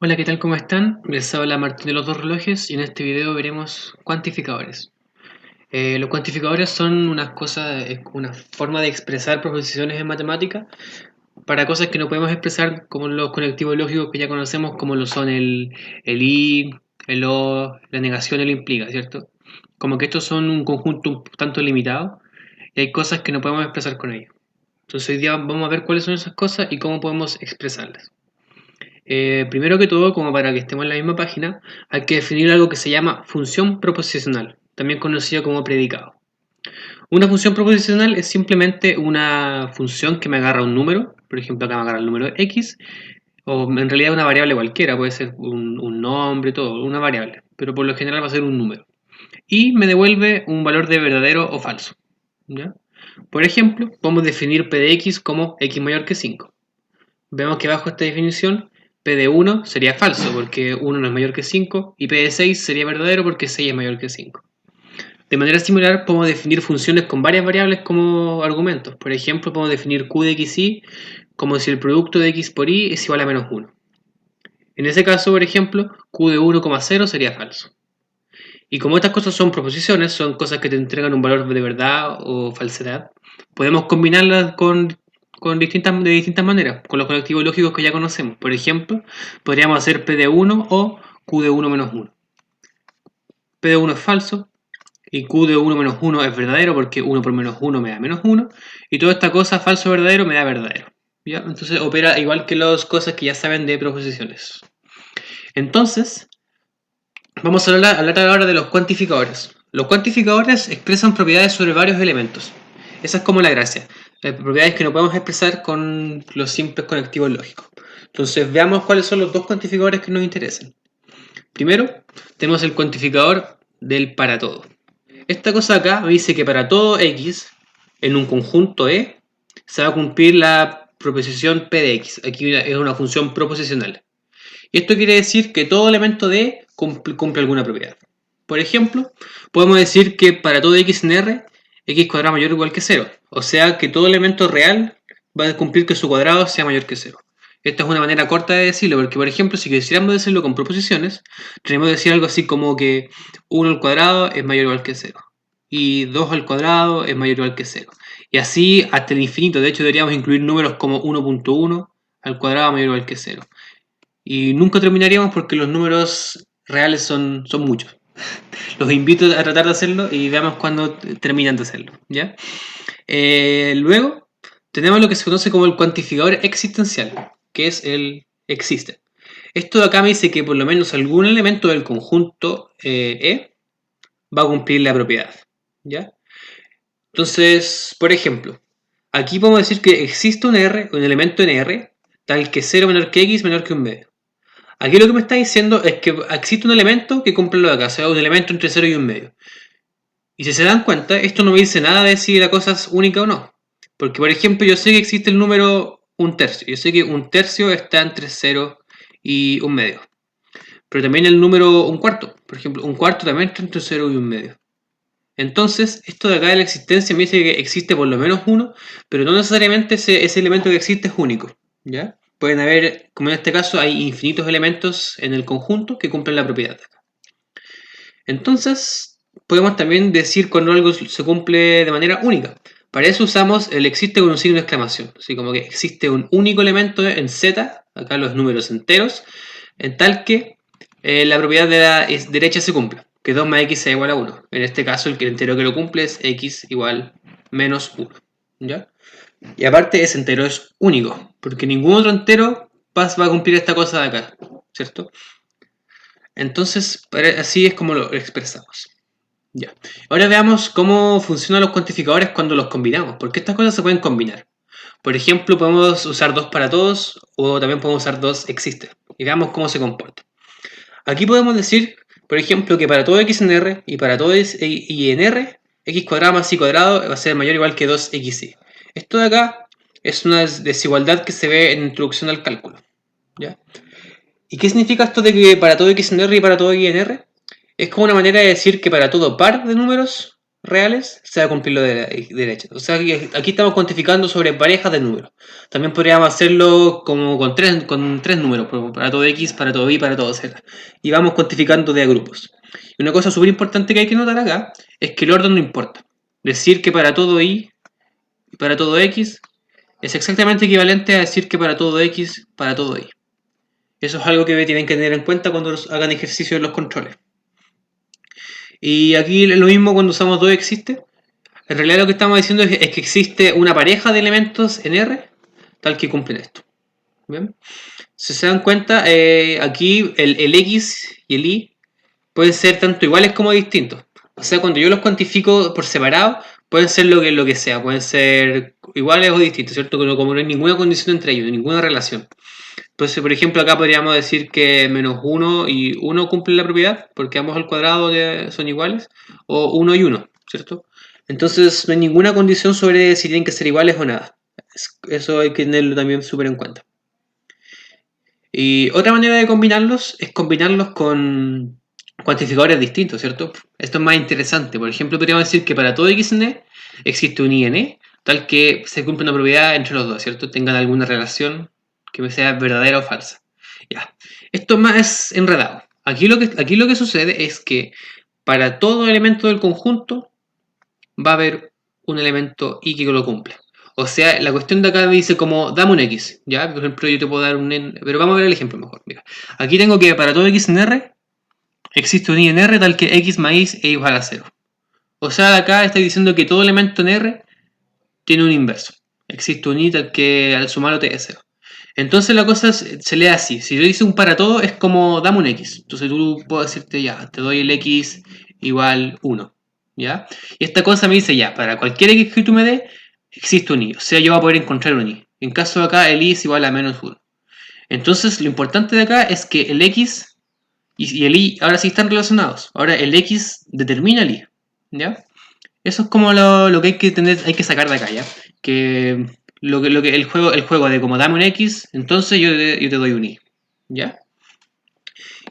Hola, ¿qué tal? ¿Cómo están? Les habla Martín de los dos relojes y en este video veremos cuantificadores. Los cuantificadores son unas cosas, una forma de expresar proposiciones en matemática para cosas que no podemos expresar como los conectivos lógicos que ya conocemos, como lo son el y, el o, la negación, el implica, ¿cierto? Como que estos son un conjunto un tanto limitado y hay cosas que no podemos expresar con ellos. Entonces hoy día vamos a ver cuáles son esas cosas y cómo podemos expresarlas. Primero que todo, como para que estemos en la misma página, hay que definir algo que se llama función proposicional, también conocido como predicado. Una función proposicional es simplemente una función que me agarra un número, por ejemplo acá me agarra el número x, o en realidad una variable cualquiera, puede ser un nombre, todo, una variable, pero por lo general va a ser un número. Y me devuelve un valor de verdadero o falso. ¿Ya? Por ejemplo, podemos definir p de x como x mayor que 5. Vemos que bajo esta definición, P de 1 sería falso porque 1 no es mayor que 5 y P de 6 sería verdadero porque 6 es mayor que 5. De manera similar, podemos definir funciones con varias variables como argumentos. Por ejemplo, podemos definir Q de xy como si el producto de x por y es igual a menos 1. En ese caso, por ejemplo, Q de 1,0 sería falso. Y como estas cosas son proposiciones, son cosas que te entregan un valor de verdad o falsedad, podemos combinarlas de distintas maneras, con los conectivos lógicos que ya conocemos. Por ejemplo, podríamos hacer P de 1 o Q de 1 menos 1. P de 1 es falso y Q de 1 menos 1 es verdadero porque 1 por menos 1 me da menos 1 y toda esta cosa falso o verdadero me da verdadero. ¿Ya? Entonces opera igual que las cosas que ya saben de proposiciones. Entonces, vamos a hablar ahora de los cuantificadores. Los cuantificadores expresan propiedades sobre varios elementos. Esa es como la gracia. Propiedades que no podemos expresar con los simples conectivos lógicos. Entonces veamos cuáles son los dos cuantificadores que nos interesan. Primero, tenemos el cuantificador del para todo. Esta cosa acá me dice que para todo x en un conjunto E se va a cumplir la proposición p de x. Aquí es una función proposicional. Y esto quiere decir que todo elemento de cumple alguna propiedad. Por ejemplo, podemos decir que para todo x en R, x cuadrado mayor o igual que 0. O sea que todo elemento real va a cumplir que su cuadrado sea mayor que 0. Esta es una manera corta de decirlo, porque por ejemplo, si quisiéramos decirlo con proposiciones, tenemos que decir algo así como que 1 al cuadrado es mayor o igual que 0. Y 2 al cuadrado es mayor o igual que 0. Y así hasta el infinito. De hecho, deberíamos incluir números como 1.1 al cuadrado mayor o igual que 0. Y nunca terminaríamos porque los números reales son muchos. Los invito a tratar de hacerlo y veamos cuándo terminan de hacerlo. ¿Ya? Luego tenemos lo que se conoce como el cuantificador existencial, que es el existe. Esto de acá me dice que por lo menos algún elemento del conjunto E va a cumplir la propiedad. ¿Ya? Entonces, por ejemplo, aquí podemos decir que existe un R, un elemento en R, tal que 0 menor que X menor que un medio. Aquí lo que me está diciendo es que existe un elemento que cumple lo de acá, o sea, un elemento entre 0 y un medio. Y si se dan cuenta, esto no me dice nada de si la cosa es única o no. Porque, por ejemplo, yo sé que existe el número un tercio. Yo sé que un tercio está entre 0 y un medio. Pero también el número un cuarto. Por ejemplo, un cuarto también está entre 0 y un medio. Entonces, esto de acá de la existencia me dice que existe por lo menos uno, pero no necesariamente ese elemento que existe es único. ¿Ya? Pueden haber, como en este caso, hay infinitos elementos en el conjunto que cumplen la propiedad. Entonces, podemos también decir cuando algo se cumple de manera única. Para eso usamos el existe con un signo de exclamación. Así como que existe un único elemento en Z, acá los números enteros, en tal que la propiedad de la derecha se cumpla, que 2 más x sea igual a 1. En este caso, el entero que lo cumple es x igual menos 1. ¿Ya? Y aparte, ese entero es único, porque ningún otro entero va a cumplir esta cosa de acá, ¿cierto? Entonces, así es como lo expresamos. Ya. Ahora veamos cómo funcionan los cuantificadores cuando los combinamos, porque estas cosas se pueden combinar. Por ejemplo, podemos usar 2 para todos o también podemos usar 2 existe. Y veamos cómo se comporta. Aquí podemos decir, por ejemplo, que para todo x en R y para todo y en R, x cuadrado más y cuadrado va a ser mayor o igual que 2xy. Esto de acá es una desigualdad que se ve en introducción al cálculo. ¿Ya? ¿Y qué significa esto de que para todo x en R y para todo y en R? Es como una manera de decir que para todo par de números reales, se va a cumplir lo de la derecha. O sea, aquí estamos cuantificando sobre parejas de números. También podríamos hacerlo como con tres números, para todo x, para todo y, para todo z. Y vamos cuantificando de a grupos. Y una cosa súper importante que hay que notar acá es que el orden no importa. Decir que para todo y para todo x es exactamente equivalente a decir que para todo x, para todo y. Eso es algo que tienen que tener en cuenta cuando hagan ejercicio en los controles. Y aquí lo mismo cuando usamos 2 existe. En realidad lo que estamos diciendo es que existe una pareja de elementos en R tal que cumplen esto. ¿Bien? Si se dan cuenta, aquí el X y el Y pueden ser tanto iguales como distintos. O sea, cuando yo los cuantifico por separado, pueden ser lo que sea, pueden ser iguales o distintos, ¿cierto? Como no hay ninguna condición entre ellos, ninguna relación. Entonces, por ejemplo, acá podríamos decir que menos 1 y 1 cumplen la propiedad, porque ambos al cuadrado son iguales, o 1 y 1, ¿cierto? Entonces, no hay ninguna condición sobre si tienen que ser iguales o nada. Eso hay que tenerlo también súper en cuenta. Y otra manera de combinarlos es combinarlos con cuantificadores distintos, ¿cierto? Esto es más interesante. Por ejemplo, podríamos decir que para todo x en e existe un y en e, tal que se cumple una propiedad entre los dos, ¿cierto? Tengan alguna relación que sea verdadera o falsa. Ya. Esto es más enredado. Aquí lo que sucede es que para todo elemento del conjunto va a haber un elemento y que lo cumple. O sea, la cuestión de acá dice como, dame un X, ¿ya? Por ejemplo, yo te puedo dar un N, pero vamos a ver el ejemplo mejor. Mira, aquí tengo que para todo X en R, existe un Y en R tal que X más Y es igual a 0. O sea, acá está diciendo que todo elemento en R tiene un inverso. Existe un Y tal que al sumarlo te es 0. Entonces la cosa se lee así. Si yo hice un para todo, es como dame un X. Entonces tú puedo decirte ya, te doy el X igual 1. ¿Ya? Y esta cosa me dice ya, para cualquier X que tú me des, existe un Y. O sea, yo voy a poder encontrar un Y. En caso de acá, el Y es igual a menos 1. Entonces lo importante de acá es que el X y el Y ahora sí están relacionados. Ahora el X determina el Y. ¿Ya? Eso es como lo que hay que tener, hay que sacar de acá, ¿ya? Que lo que el juego de como dame un X, entonces yo te doy un Y. ¿Ya?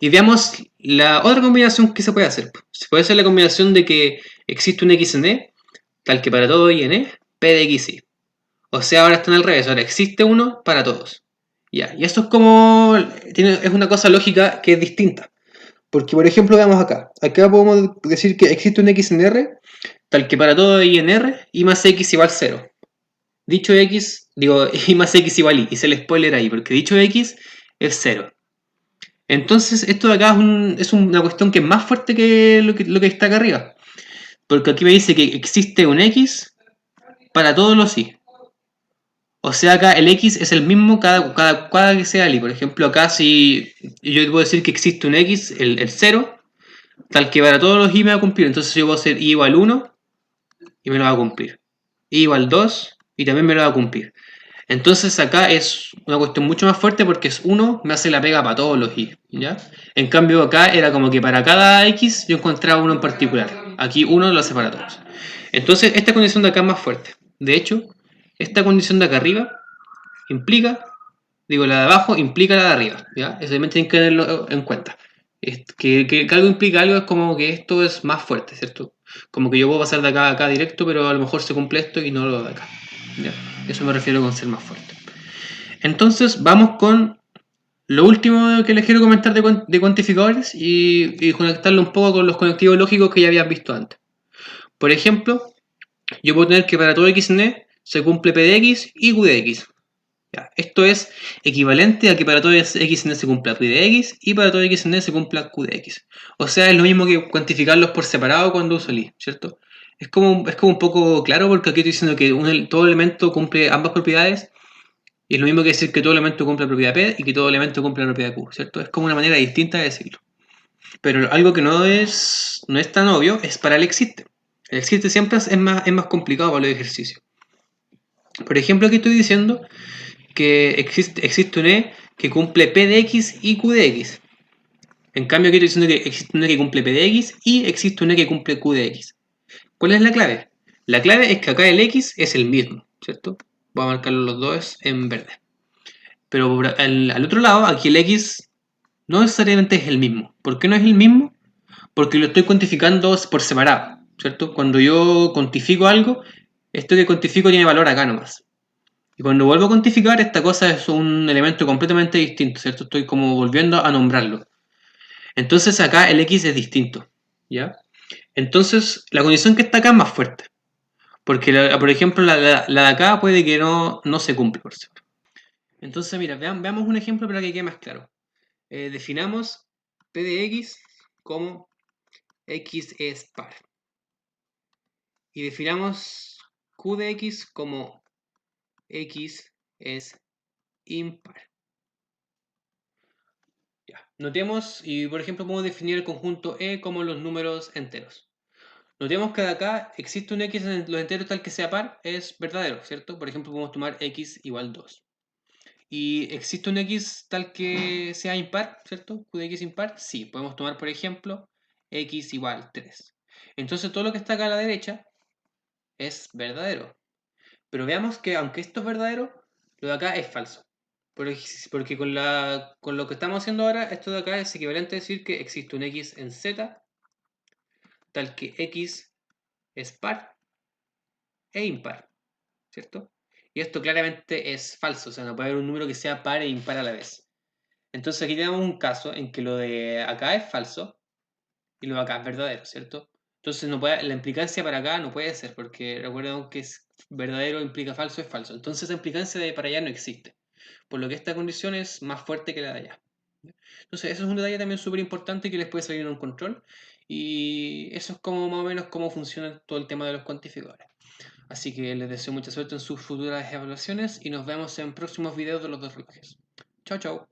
Y veamos la otra combinación que se puede hacer. Se puede hacer la combinación de que existe un X en E, tal que para todo y en E, P de X y. O sea, ahora están al revés, ahora existe uno para todos. Ya, y esto es como. Es una cosa lógica que es distinta. Porque, por ejemplo, veamos acá. Acá podemos decir que existe un X en R, tal que para todo y en R, y más X igual 0. Dicho X, digo, y más X igual Y. Hice el spoiler ahí, porque dicho X es 0. Entonces, esto de acá es una cuestión que es más fuerte que lo que está acá arriba. Porque aquí me dice que existe un X para todos los Y. O sea, acá el X es el mismo cada que sea el Y. Por ejemplo, acá si yo puedo decir que existe un X, el 0, tal que para todos los Y me va a cumplir. Entonces yo puedo hacer Y igual 1 y me lo va a cumplir. Y igual 2 y también me lo va a cumplir. Entonces acá es una cuestión mucho más fuerte porque es 1 me hace la pega para todos los Y, ¿ya? En cambio acá era como que para cada X yo encontraba uno en particular. Aquí 1 lo hace para todos. Entonces esta condición de acá es más fuerte. De hecho, esta condición de acá arriba implica, digo la de abajo implica la de arriba, ¿ya? Eso también tienen que tenerlo en cuenta. Que algo implica algo es como que esto es más fuerte, ¿cierto? Como que yo puedo pasar de acá a acá directo, pero a lo mejor se cumple esto y no lo de acá. ¿Ya? Eso me refiero con ser más fuerte. Entonces, vamos con lo último que les quiero comentar de cuantificadores y conectarlo un poco con los conectivos lógicos que ya habías visto antes. Por ejemplo, yo puedo tener que para todo x en e se cumple p de x y q de x. Ya, esto es equivalente a que para todo x en e se cumpla p de x y para todo x en e se cumpla q de x. O sea, es lo mismo que cuantificarlos por separado cuando uso el i, ¿cierto? Es como un poco claro porque aquí estoy diciendo que todo elemento cumple ambas propiedades y es lo mismo que decir que todo elemento cumple la propiedad P y que todo elemento cumple la propiedad Q, ¿cierto? Es como una manera distinta de decirlo. Pero algo que no es tan obvio es para el existe. El existe siempre es más complicado para los ejercicios. Por ejemplo, aquí estoy diciendo que existe un E que cumple P de X y Q de X. En cambio, aquí estoy diciendo que existe un E que cumple P de X y existe un E que cumple Q de X. ¿Cuál es la clave? La clave es que acá el X es el mismo, ¿cierto? Voy a marcar los dos en verde. Pero al otro lado, aquí el X no necesariamente es el mismo. ¿Por qué no es el mismo? Porque lo estoy cuantificando por separado, ¿cierto? Cuando yo cuantifico algo, esto que cuantifico tiene valor acá nomás. Y cuando vuelvo a cuantificar, esta cosa es un elemento completamente distinto, ¿cierto? Estoy como volviendo a nombrarlo. Entonces acá el X es distinto, ¿ya? Entonces la condición que está acá es más fuerte. Porque, por ejemplo, la de acá puede que no se cumpla, por ejemplo. Entonces, mira, veamos un ejemplo para que quede más claro. Definamos P de X como X es par. Y definamos Q de X como X es impar. Ya. Notemos, y por ejemplo podemos definir el conjunto E como los números enteros. Notemos que de acá existe un X en los enteros tal que sea par, es verdadero, ¿cierto? Por ejemplo podemos tomar X igual 2. Y existe un X tal que sea impar, ¿cierto? Q de X impar, sí, podemos tomar por ejemplo X igual 3. Entonces todo lo que está acá a la derecha es verdadero. Pero veamos que aunque esto es verdadero, lo de acá es falso. Porque con lo que estamos haciendo ahora, esto de acá es equivalente a decir que existe un X en Z, tal que X es par e impar, ¿cierto? Y esto claramente es falso, o sea, no puede haber un número que sea par e impar a la vez. Entonces aquí tenemos un caso en que lo de acá es falso y lo de acá es verdadero, ¿cierto? Entonces la implicancia para acá no puede ser, porque recuerden que es verdadero implica falso es falso. Entonces la implicancia de para allá no existe. Por lo que esta condición es más fuerte que la de allá. Entonces, eso es un detalle también súper importante que les puede salir en un control. Y eso es como más o menos cómo funciona todo el tema de los cuantificadores. Así que les deseo mucha suerte en sus futuras evaluaciones y nos vemos en próximos videos de los dos relojes. Chao, chao.